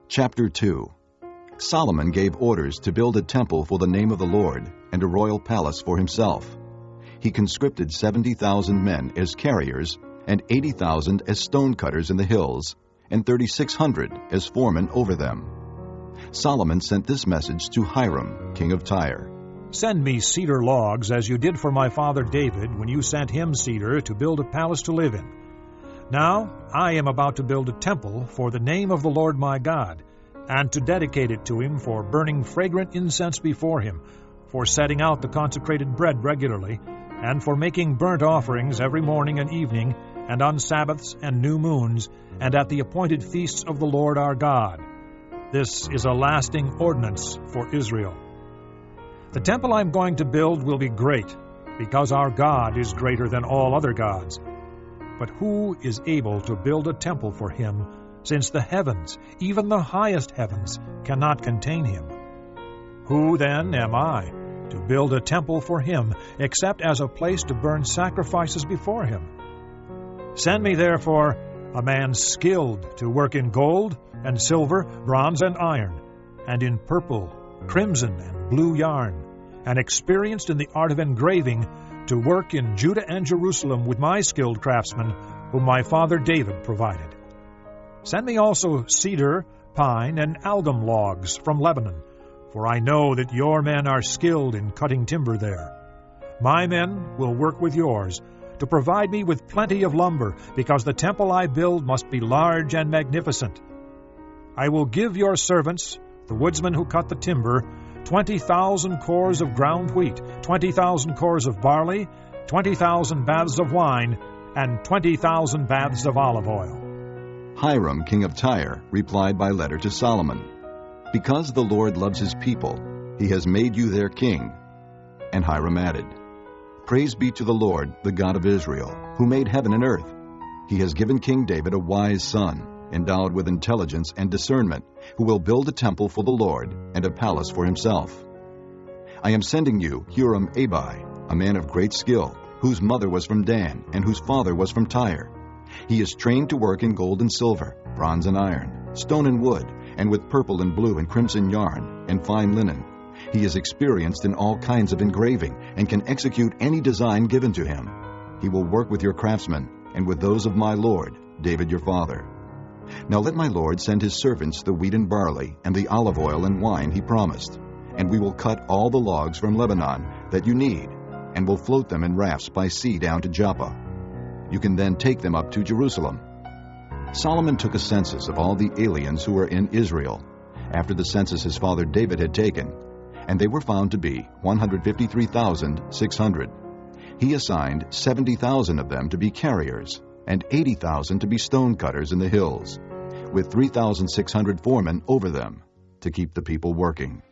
Chapter 2. Solomon gave orders to build a temple for the name of the Lord and a royal palace for himself. He conscripted 70,000 men as carriers and 80,000 as stonecutters in the hills and 3,600 as foremen over them. Solomon sent this message to Hiram, king of Tyre. Send me cedar logs as you did for my father David when you sent him cedar to build a palace to live in. Now I am about to build a temple for the name of the Lord my God, and to dedicate it to him for burning fragrant incense before him, for setting out the consecrated bread regularly, and for making burnt offerings every morning and evening, and on Sabbaths and new moons, and at the appointed feasts of the Lord our God. This is a lasting ordinance for Israel. The temple I am going to build will be great, because our God is greater than all other gods. But who is able to build a temple for him, since the heavens, even the highest heavens, cannot contain him? Who then am I to build a temple for him, except as a place to burn sacrifices before him? Send me therefore a man skilled to work in gold and silver, bronze and iron, and in purple, crimson, and blue yarn, and experienced in the art of engraving, to work in Judah and Jerusalem with my skilled craftsmen, whom my father David provided. Send me also cedar, pine, and algum logs from Lebanon, for I know that your men are skilled in cutting timber there. My men will work with yours, to provide me with plenty of lumber, because the temple I build must be large and magnificent. I will give your servants, the woodsmen who cut the timber, 20,000 cores of ground wheat, 20,000 cores of barley, 20,000 baths of wine, and 20,000 baths of olive oil. Hiram, king of Tyre, replied by letter to Solomon, Because the Lord loves his people, he has made you their king. And Hiram added, Praise be to the Lord, the God of Israel, who made heaven and earth. He has given King David a wise son, endowed with intelligence and discernment, who will build a temple for the Lord and a palace for himself. I am sending you Huram-Abi, a man of great skill, whose mother was from Dan and whose father was from Tyre. He is trained to work in gold and silver, bronze and iron, stone and wood, and with purple and blue and crimson yarn, and fine linen. He is experienced in all kinds of engraving and can execute any design given to him. He will work with your craftsmen and with those of my lord, David your father. Now let my lord send his servants the wheat and barley and the olive oil and wine he promised, and we will cut all the logs from Lebanon that you need, and will float them in rafts by sea down to Joppa. You can then take them up to Jerusalem. Solomon took a census of all the aliens who were in Israel, after the census his father David had taken, and they were found to be 153,600. He assigned 70,000 of them to be carriers, and 80,000 to be stonecutters in the hills, with 3,600 foremen over them, to keep the people working.